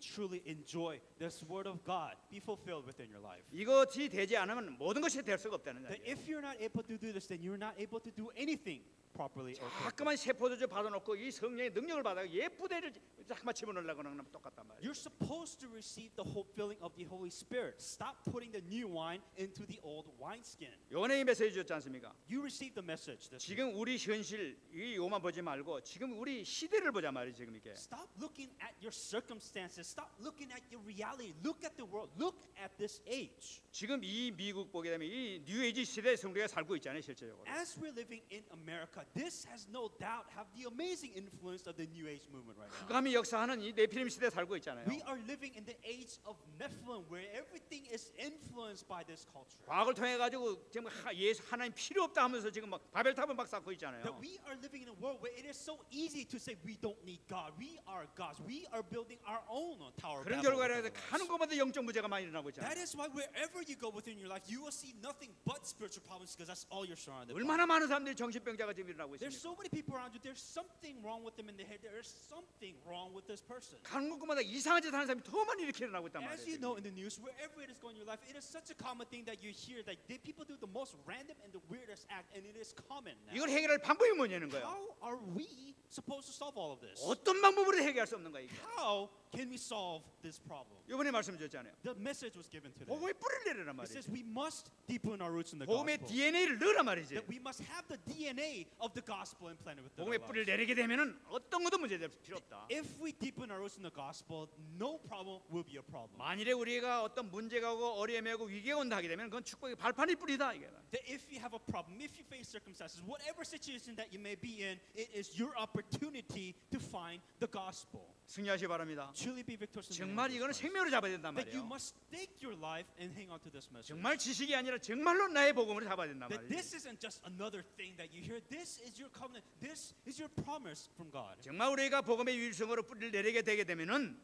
enjoy this word of God be fulfilled within your life. 이것이 되지 않으면 모든 것이 될 수가 없다는 That 얘기예요. if you're not able to do this, then you're not able to do anything properly or correctly. 자꾸만 세포도주 받아놓고 이 성령의 능력을 받아 예쁘대를 자꾸만 집어넣으려고 하는 건 똑같단 말이에요. You're supposed to receive the whole filling of the Holy Spirit. Stop putting the new wine into the old wineskin. 요번에 이 메시지 줬지 않습니까? You received the message. 지금 우리 현실 이거만 보지 말고 지금 우리 시대를 보자 말이에요. 지금 이게. Stop looking at your circumstances. Stop looking at your reality. Look at the world. Look at this age. 지금 이 미국 보게 되면 이 뉴에이지 시대에 성도가 살고 있잖아요, 실제적으로. As we're living in America, this has no doubt have the amazing influence of the New Age movement right now. 흑암이 역사하는 이 네피림 시대에 살고 있잖아요. We are living in the age of Nephilim, where everything is influenced by this culture. 과학을 통해 가지고 지금 예수 하나님 필요 없다 하면서 지금 막 바벨탑을 막 쌓고 있잖아요. That we are living in a world where it is so easy to say we don't need God. We are gods. We are building our own Tower of 그런 Babel. 결과로 within our 가는 lives. 곳마다 영적 문제가 많이 일어나고 That 있잖아요. is why wherever you go within your life, you will see nothing but spiritual problems because that's all you're surrounded by. 얼마나 많은 사람들이 정신병자가 지금 일어나고 There's 있습니까? so many people around you. There's something wrong with them in the head. There's something wrong with this person. 가는 곳마다 이상한 짓 하는 사람이 더 많이 이렇게 일어나고 있단 As 말이에요. you know in the news, wherever it is going in your life, it is such a common thing that you hear that people do the most random and the weirdest act, and it is common now. 이걸 해결할 방법이 뭐냐는 거예요. How are we supposed to solve all of this? 어떤 방법으로 해결할 수 없는 거예요. 이게. How can we solve this problem? 이번에 말씀 드렸잖아요. The message was given today. 복음의 뿌리를 내려란 It says 말이죠. we must deepen our roots in the 복음의 gospel. DNA를 넣으란 말이지. That we must have the DNA of the gospel implanted within our 복음의 뿌리를 lives. 내리게 되면은 어떤 것도 문제될 필요 없다. If we deepen our roots in the gospel, no problem will be a problem. 만일에 우리가 어떤 문제가 오고 어려움이 오고 위기가 온다 하게 되면 그건 축복의 발판일 뿐이다 이게. That if you have a problem, if you face circumstances, whatever situation that you may be in, it is your opportunity to find the gospel. 승리하시 바랍니다. Truly be victorious in the name 정말 of 이거는 Jesus Christ. 생명으로 잡아야 된단 That you 말이에요. must stake your life and hang on to this message. 정말 지식이 아니라 정말로 나의 복음을 잡아야 된단 That 말이에요. this isn't just another thing that you hear. This is your covenant. This is your promise from God. 정말 우리가 복음의 유일성으로 뿌리를 내리게 되게 되면은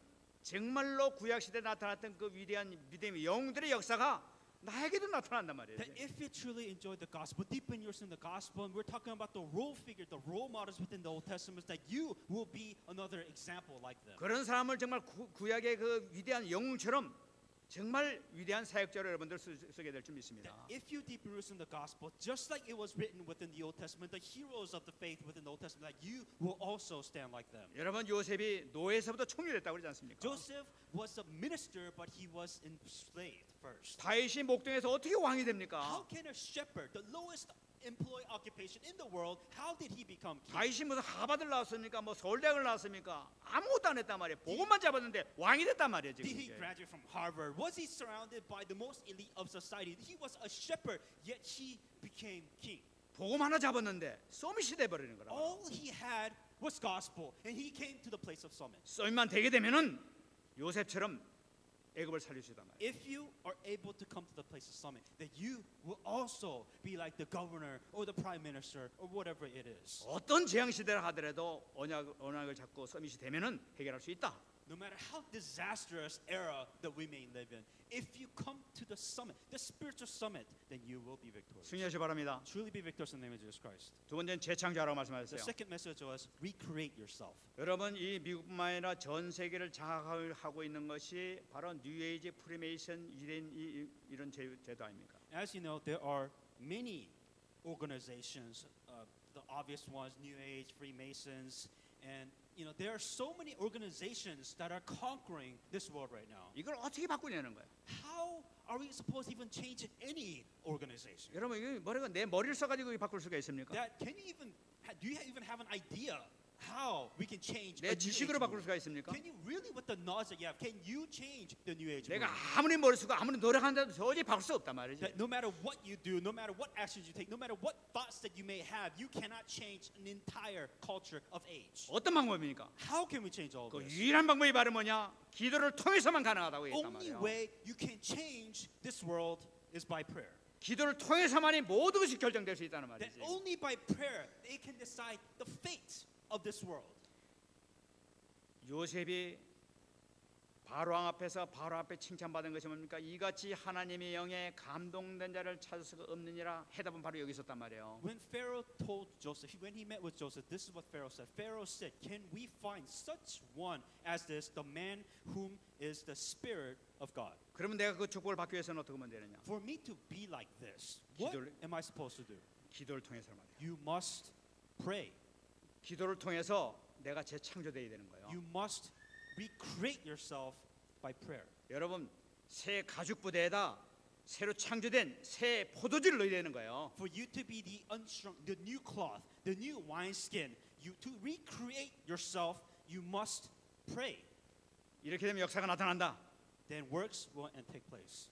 정말로 구약 시대에 나타났던 그 위대한 믿음의 영웅들의 역사가 나에게도 나타난단 말이에요. That if you truly enjoy the gospel, deepen yourself in the gospel, and we're talking about the role figure, the role models within the Old Testament, that you will be another example like them. 그런 사람을 정말 구약의 그 위대한 영웅처럼 정말 위대한 사역자로 여러분들 쓰게 될 줄 믿습니다. That if you deepen roots in the gospel, just like it was written within the Old Testament, the heroes of the faith within the Old Testament, that you will also stand like them. 여러분 요셉이 노예에서부터 총리됐다고 그러지 않습니까? Joseph was a minister, but he was enslaved first. 다윗이 목동에서 어떻게 왕이 됩니까? How can a shepherd, the lowest employee occupation in the world, how did he become king? 다윗이 무슨 하버드를 나왔습니까? 뭐 서울대학을 나왔습니까? 아무것도 안 했단 말이에요. 복음만 잡았는데 왕이 됐단 말이에요. 지금. Did he 이게. graduate from Harvard? Was he surrounded by the most elite of society? He was a shepherd, yet he became king. 복음 하나 잡았는데 서밋이 돼버리는 거라. All he had was gospel, and he came to the place of summit. 서밋만 되게 되면은 요셉처럼 애굽을 살릴 수 있단 말이에요. If you are able to come to the place of summit, that you will also be like the governor or the prime minister or whatever it is. 어떤 재앙 시대를 하더라도 언약을 잡고 서밋이 되면은 해결할 수 있다. No matter how disastrous era that we may live in, if you come to the summit, the spiritual summit, then you will be victorious. 승리하시 바랍니다. Truly be victorious in the name of Jesus Christ. 두 번째는 재창조하라고 The 말씀하셨어요. second message was recreate yourself. 여러분 이 미국뿐만 아니라 전 세계를 장악하고 있는 것이 바로 뉴에이지 프리메이션 이런 제도 아닙니까? As you know, there are many organizations, the obvious ones, New Age, Freemasons, and there are so many organizations that are conquering this world right now. 이걸 어떻게 바꾸냐는 거예요. How are we supposed to even change any organization? 여러분 이게 뭐라고 내 머리를 써가지고 바꿀 수가 있습니까? That can you even do you even have an idea how we can change? 내 지식으로 바꿀 수가 있습니까? Can you really, with the knowledge that you have, can you change the New Age? 내가 movement? 아무리 머리 쓰고 아무리 노력한다도 도저히 바꿀 수 없단 말이지. That no matter what you do, no matter what actions you take, no matter what thoughts that you may have, you cannot change an entire culture of age. 어떤 방법입니까? How can we change all 그 this? 유일한 방법이 바로 뭐냐? 기도를 통해서만 가능하다고 했단 Only 말이에요. way you can change this world is by prayer. 기도를 통해서만이 모든 것이 결정될 수 있다는 That 말이지. only by prayer they can decide the fate of this world. 요셉이 바로왕 앞에서 바로 앞에 칭찬받은 것이 뭡니까? 이같이 하나님의 영에 감동된 자를 찾을 수가 없느니라. 해답은 바로 여기 있었단 말이에요. When Pharaoh told Joseph, when he met with Joseph, this is what Pharaoh said. Pharaoh said, "Can we find such one as this, the man whom is the Spirit of God?" 그러면 내가 그 축복을 받기 위해서는 어떻게 하면 되느냐? For me to be like this, what 기도를- am I supposed to do? 기도를 통해서 말이에요. You must pray. 기도를 통해서 내가 재창조돼야 되는 거예요. You must recreate yourself by prayer. 여러분 새 가죽 부대에다 새로 창조된 새 포도주를 넣어야 되는 거예요. For you to be the unshrunk, the new cloth, the new wineskin, to recreate yourself, you must pray. 이렇게 되면 역사가 나타난다. Then works will take place.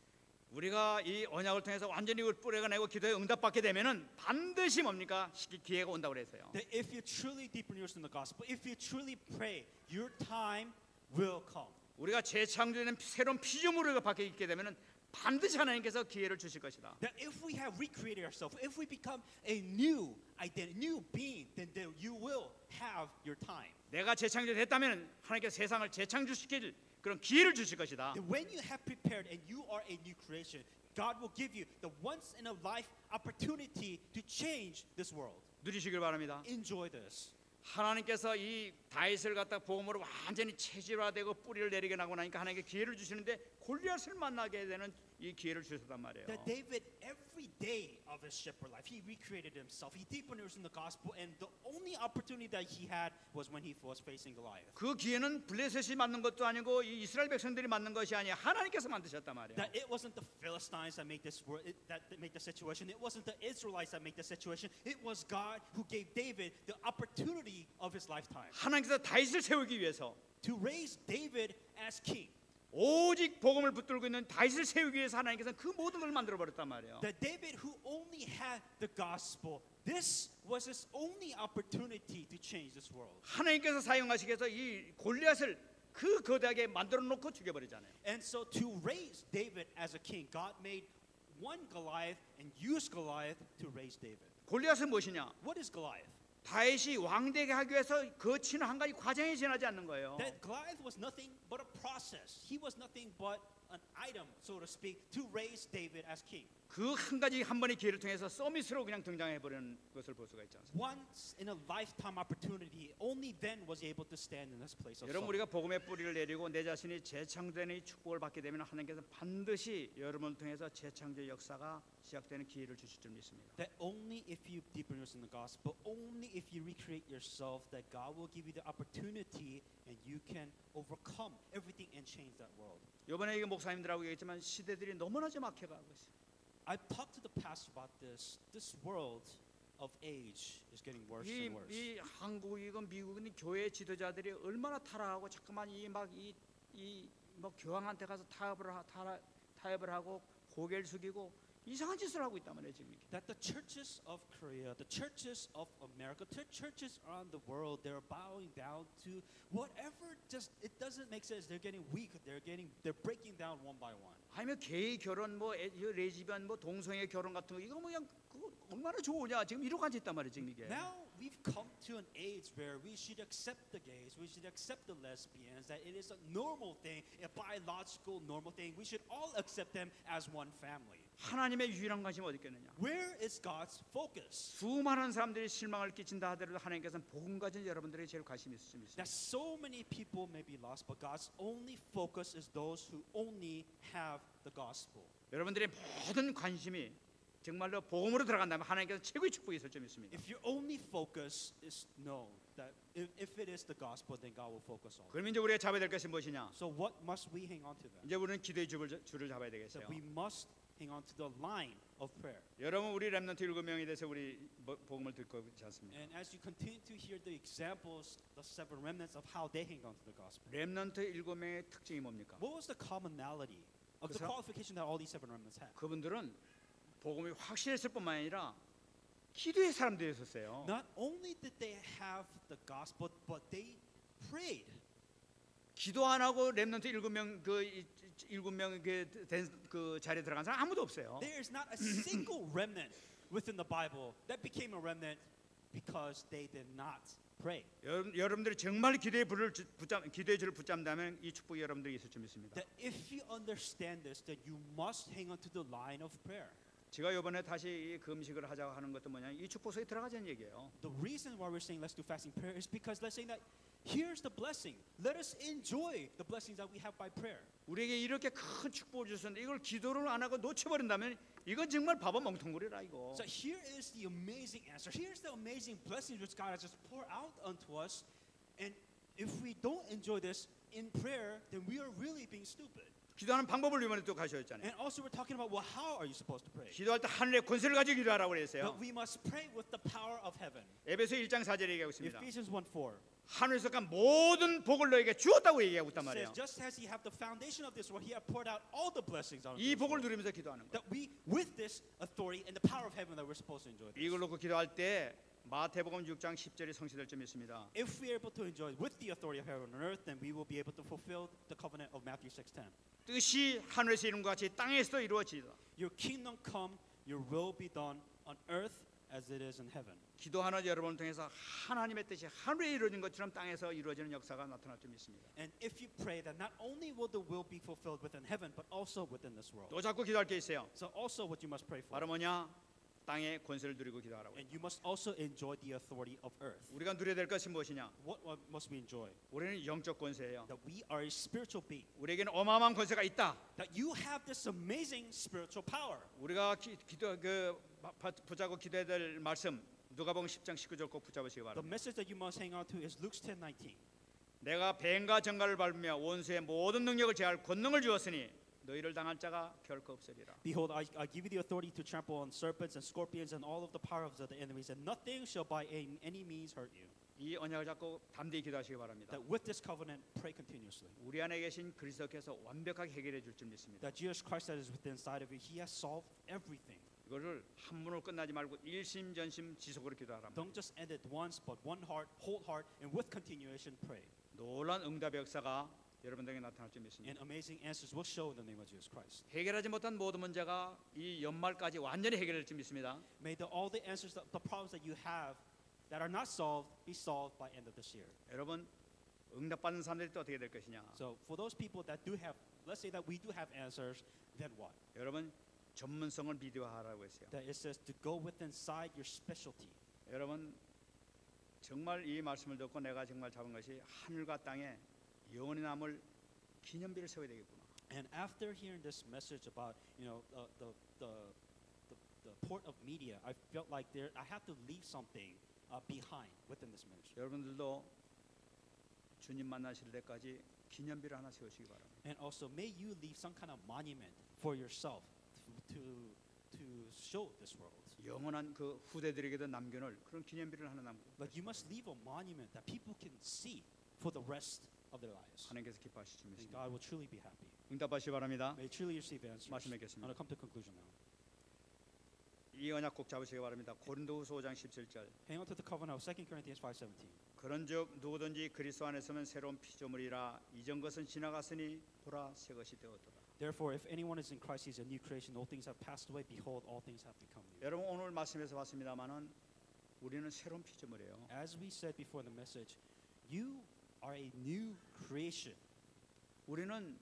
우리가 이 언약을 통해서 완전히 뿌려내고 기도에 응답받게 되면은 반드시 뭡니까? 기회가 온다고 그랬어요. That if you truly deepen yourself in the gospel, if you truly pray, your time will come. 우리가 재창조되는 새로운 피조물을 받게 있게 되면은 반드시 하나님께서 기회를 주실 것이다. That if we have recreated ourselves, if we become a new identity, new being, then you will have your time. 내가 재창조됐다면 하나님께서 세상을 재창조시킬 그런 기회를 주실 것이다. That when you have prepared and you are a new creation, God will give you the once in a life opportunity to change this world. 누리시길 바랍니다. Enjoy this. 하나님께서 이 다윗을 갖다 복음으로 완전히 체질화되고 뿌리를 내리게 나고 나니까 하나님께 기회를 주시는데 골리앗을 만나게 되는 이 기회를 주셨단 말이에요. That David, every day of his shepherd life, he recreated himself. He deepened in the gospel, and the only opportunity that he had was when he was facing Goliath. 그 기회는 블레셋이 만든 것도 아니고 이 이스라엘 백성들이 만든 것이 아니야. 하나님께서 만드셨단 말이에요. That it wasn't the Philistines that made this that made the situation. It wasn't the Israelites that made the situation. It was God who gave David the opportunity of his lifetime 하나님께서 다윗을 세우기 위해서 to raise David as king. 오직 복음을 붙들고 있는 다윗을 세우기 위해서 하나님께서 그 모든 걸 만들어 버렸단 말이에요. That David, who only had the gospel, this was his only opportunity to change this world. 하나님께서 사용하시기 위해서 이 골리앗을 그 거대하게 만들어 놓고 죽여버리잖아요. And so to raise David as a king, God made one Goliath and used Goliath to raise David. 골리앗은 무엇이냐? What is Goliath? 다윗이 왕되게 하기 위해서 거치는 한 가지 과정이 지나지 않는 거예요. That Goliath was nothing but a process. He was nothing but an item, so to speak, to raise David as king. 그 한 가지 한 번의 기회를 통해서 서밋으로 그냥 등장해 버리는 것을 볼 수가 있지 않습니까? Once in a lifetime opportunity, only then was he able to stand in this place of 여러분 suffering. 우리가 복음의 뿌리를 내리고 내 자신이 재창조되는 이 축복을 받게 되면 하나님께서 반드시 여러분을 통해서 재창조의 역사가 시작되는 기회를 주실 줄 믿습니다. That only if you deepen yourself in the gospel, only if you recreate yourself, that God will give you the opportunity and you can overcome everything and change that world. 이번에 이 목사님들하고 얘기했지만 시대들이 너무나 좀 악해가고 있어요. I've talked to the pastor about this. This world of age is getting worse and worse. 이 한국이건 미국이건 교회 지도자들이 얼마나 타락하고 자꾸만 이막이뭐 교황한테 가서 타협을 하고 고개를 숙이고 이상한 짓을 하고 있단 말이에요 지금. That the churches of Korea, the churches of America, the churches around the world, they're bowing down to whatever. Just it doesn't make sense. They're getting weak. They're breaking down one by one. 아니면 게이 결혼 뭐 레즈비언 뭐 동성애 결혼 같은 거 이거 뭐 그냥 그거 얼마나 좋으냐 지금 이러고 앉아 있단 말이에요 지금 이게. Now we've come to an age where we should accept the gays, we should accept the lesbians, that it is a normal thing, a biological normal thing. We should all accept them as one family. 하나님의 유일한 관심이 어디 있겠느냐? Where is God's focus? 수많은 사람들이 실망을 끼친다 하더라도 하나님께서는 복음 가진 여러분들에게 제일 관심이 있습니다. That so many people may be lost, but God's only focus is those who only have the gospel. 여러분들의 모든 관심이 정말로 복음으로 들어간다면 하나님께서 최고의 축복이 있을 줄 믿습니다. If your only focus is no, that if it is the gospel, then God will focus on it. 그럼 이제 우리가 잡아야 될 것이 무엇이냐? So what must we hang on to then? 이제 우리는 기도의 줄을 잡아야 되겠어요. That we must hang on to the line of prayer. 여러분 우리 렘넌트 7명이 돼서 우리 복음을 듣고 있지 않습니까? And as you continue to hear the examples, the seven remnants of how they hang on to the gospel, 렘넌트 7명의 특징이 뭡니까? what was the commonality of the 그래서- qualification that all these seven remnants had? 그분들은 복음이 확실했을 뿐만 아니라 기도의 사람들이었어요. Not only did they have the gospel, but they prayed. 기도 안 하고 렘넌트 7명 그 자리에 들어간 사람 아무도 없어요. There is not a single remnant within the Bible that became a remnant because they did not pray. 여러분들이 정말 기도의 줄을 붙잡는다면 이 축복이 여러분들에게 있을 줄 믿습니다. That if you understand this, that you must hang on to the line of prayer. 제가 이번에 다시 이 금식을 하자고 하는 것도 뭐냐 이 축복 속에 들어가자는 얘기예요. The reason why we're saying let's do fasting prayer is because let's say that here's the blessing. Let us enjoy the blessings that we have by prayer. 우리에게 이렇게 큰 축복을 주셨는데 이걸 기도를 안 하고 놓쳐버린다면 이건 정말 바보 멍텅구리라 이거. So here is the amazing answer. Here's the amazing blessings which God has just poured out unto us. And if we don't enjoy this in prayer, then we are really being stupid. 기도하는 방법을 이번에 또 가르쳐줬잖아요. And also we're talking about, well, how are you supposed to pray? 기도할 때 하늘의 권세를 가지고 기도하라고 그랬어요. But we must pray with the power of heaven. 에베소 1장 4절에 얘기하고 있습니다. Ephesians 1:4 하늘에서 간 모든 복을 너에게 주었다고 얘기하고 있단 says, 말이에요. just as He have the foundation of this world, He have poured out all the blessings on us. 이 복을 누리면서 기도하는 거예요. That we, with this authority and the power of heaven, that we're supposed to enjoy this. 이걸 놓고 기도할 때 마태복음 6장 10절이 성취될 줄 믿습니다. If we are able to enjoy it with the authority of heaven and earth, then we will be able to fulfill the covenant of Matthew 6:10. 뜻이 하늘에서 이룬 것 같이 땅에서도 이루어지리라. Your kingdom come, your will be done on earth as it is in heaven. 기도하는 여러분을 통해서 하나님의 뜻이 하늘에 이루어진 것처럼 땅에서 이루어지는 역사가 나타날 줄 믿습니다. And if you pray that not only will the will be fulfilled within heaven, but also within this world. 또 자꾸 기도할 게 있어요. So also what you must pray for 바로 뭐냐? 땅의 권세를 누리고 기도하라고. And you must also enjoy the authority of earth. 우리가 누려야 될 것이 무엇이냐? What must we enjoy? 우리는 영적 권세예요. That we are a spiritual being. 우리에게는 어마어마한 권세가 있다. That you have this amazing spiritual power. 우리가 붙잡고 기도해야 될 말씀 누가복음 10장 19절 꼭 붙잡으시기 The 바랍니다. message that you must hang on to is Luke 10:19. 내가 뱀과 정갈을 밟으며 원수의 모든 능력을 제할 권능을 주었으니 너희를 당할 자가 결코 없으리라. Behold, I give you the authority to trample on serpents and scorpions and all of the powers of the enemies, and nothing shall by any means hurt you. 이 언약을 잡고 담대히 기도하시기 바랍니다. That with this covenant, pray continuously. 우리 안에 계신 그리스도께서 완벽하게 해결해 줄 줄 믿습니다. That Jesus Christ that is within inside of you, He has solved everything. 이거를 한 번으로 끝나지 말고 일심전심 지속으로 기도하라. Don't just end it once, but one heart, whole heart, and with continuation, pray. 놀란 응답의 역사가 여러분들에게 나타날 줄 믿습니다. And amazing answers will show in the name of Jesus Christ. 해결하지 못한 모든 문제가 이 연말까지 완전히 해결될 줄 믿습니다. May all the answers, the problems that you have that are not solved, be solved by end of this year. 여러분 응답받는 사람들이 또 어떻게 될 것이냐? So for those people that do have, let's say that we do have answers, then what? 여러분 전문성을 비디오하라고 했어요. That it says to go with inside your specialty. 여러분 정말 이 말씀을 듣고 내가 정말 잡은 것이 하늘과 땅에 영원히 남을 기념비를 세워야 되겠구나. And after hearing this message about the port of media, I felt like I have to leave something behind within this ministry. 여러분들도 주님 만나실 때까지 기념비를 하나 세우시기 바랍니다. And also, may you leave some kind of monument for yourself to show this world. 영원한 그 후대들에게도 남겨놓을 그런 기념비를 하나 남고. Like you must leave a monument that people can see for the rest of their lives. 하나님께서 기뻐하실 줄 And 믿습니다. God will truly be happy. 응답하시기 바랍니다. May you truly receive answers. 말씀 I'm 맺겠습니다. going to come to conclusion now. 이 언약 꼭 잡으시기 바랍니다. 고린도후서 5장 17절. Hang on to the covenant of 2 Corinthians 5:17. 그런즉 누구든지 그리스도 안에 서면 새로운 피조물이라 이전 것은 지나갔으니 보라 새 것이 되었도다. Therefore, if anyone is in Christ, he is a new creation. All things have passed away. Behold, all things have become new. 여러분 오늘 말씀에서 봤습니다만은 우리는 새로운 피조물이에요. As we said before in the message, you are a new creation. 우리는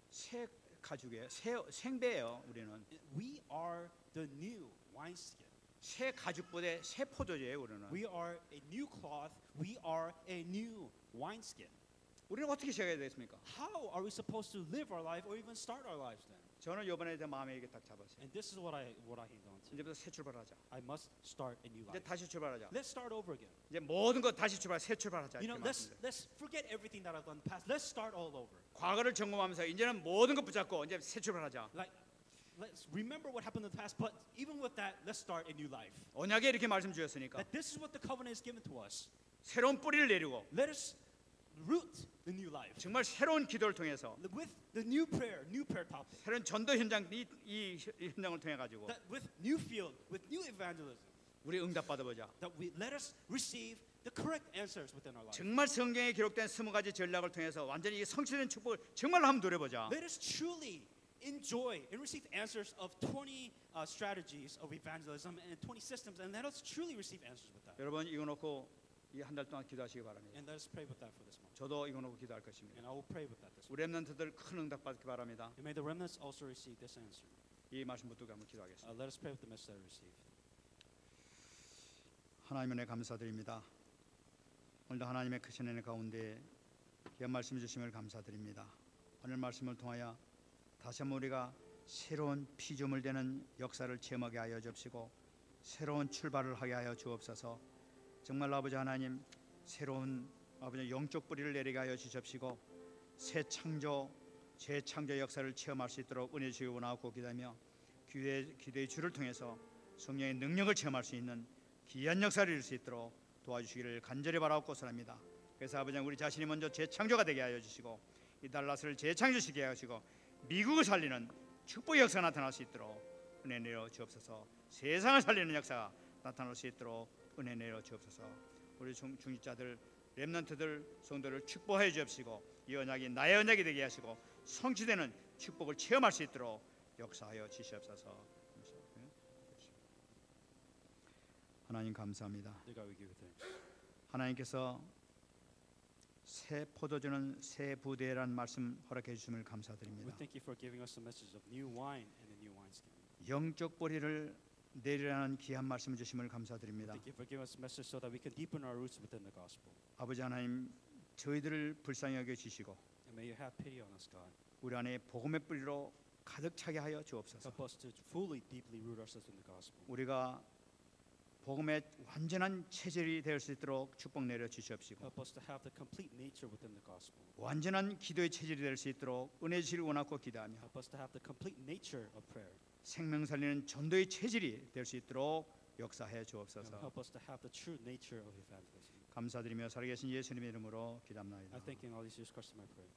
새 가죽이에요. 새 생배예요. 우리는 We are the new wineskin. 새 가죽보다 새 포도주예요. 우리는 We are a new cloth. We are a new wineskin. 우리는 어떻게 시작해야 되겠습니까? How are we supposed to live our life or even start our lives then? 저는 이번에 제 마음에 이게 딱 잡았어요. And this is what I hang on to. 이제부터 새 출발하자. I must start a new 이제 life. 다시 출발하자. Let's start over again. 이제 모든 것 다시 출발, 새 출발하자. You know, 이렇게 let's 말씀드려요. forget everything that I've done in the past. Let's start all over. 과거를 점검하면서 이제는 모든 것 붙잡고 이제 새 출발하자. Like, let's remember what happened in the past, but even with that, let's start a new life. 언약에 이렇게 말씀 주셨으니까 That this is what the covenant is given to us. 새로운 뿌리를 내리고 Let us root the new life 정말 새로운 기도를 통해서 with the new prayer topic. 새로운 전도 현장 이 현장을 통해 가지고 That with new field, with new evangelism, 우리 응답 받아보자. that we let us receive the correct answers within our life. 정말 성경에 기록된 20가지 전략을 통해서 완전히 이 성취된 축복을 정말로 한번 누려보자. Let us truly enjoy and receive answers of 20 strategies of evangelism and 20 systems, and let us truly receive answers with that. 여러분 이거 놓고 이 한 달 동안 기도하시기 바랍니다. And let us pray with that for this month. 저도 이거 놓고 기도할 것입니다. And I will pray with that this month. 우리 렘넌트들 큰 응답 받기 바랍니다. And may the remnants also receive this answer. 이 말씀 붙들고 한번 기도하겠습니다. Let us pray with the message that we received. 하나님 은혜 감사드립니다. 오늘도 하나님의 크신 은혜 가운데 귀한 말씀 주심을 감사드립니다. 오늘 말씀을 통하여 다시 한번 우리가 새로운 피조물 되는 역사를 체험하게 하여 주옵시고 새로운 출발을 하게 하여 주옵소서. 정말 아버지 하나님 새로운 아버지 영적 뿌리를 내리게 하여 주십시고 새 창조 재창조 역사를 체험할 수 있도록 은혜 주시기 원하고 기도하며 기도의 주를 통해서 성령의 능력을 체험할 수 있는 귀한 역사를 이룰 수 있도록 도와주시기를 간절히 바라옵고 소합니다. 그래서 아버지 우리 자신이 먼저 재창조가 되게 하여 주시고 이 달라스를 재창조시키게 하시고 미국을 살리는 축복의 역사가 나타날 수 있도록 은혜 내려 주옵소서. 세상을 살리는 역사가 나타날 수 있도록 은혜 내려 주옵소서. 우리 중직자들 렘넌트들 성도를 축복해 주옵시고 이 언약이 나의 언약이 되게 하시고 성취되는 축복을 체험할 수 있도록 역사하여 주시옵소서. 하나님 감사합니다. Dear God, we give you thanks. 하나님께서 새 포도주는 새 부대라는 말씀 허락해 주심을 We 감사드립니다. thank you for giving us the message of new wine and the new wineskin. 영적 뿌리를 내리라는 귀한 말씀을 주심을 감사드립니다. Thank you for giving us a message so that we can deepen our roots within the gospel. 아버지 하나님, 저희들을 불쌍히 여겨 주시고 And may you have pity on us, God. 우리 안에 복음의 뿌리로 가득 차게 하여 주옵소서. Help us to fully, deeply root ourselves in the gospel. 우리가 복음의 완전한 체질이 될 수 있도록 축복 내려 주시옵시고 Help us to have the complete nature within the gospel. 완전한 기도의 체질이 될 수 있도록 은혜 주시를 원하고 기도하며 Help us to have the complete nature of prayer. 생명 살리는 전도의 체질이 될 수 있도록 역사해 And 주옵소서. help us to have the true nature of evangelism. 감사드리며 살아계신 예수님의 이름으로 I 기도합니다. thank you in all these Jesus Christ in my prayer.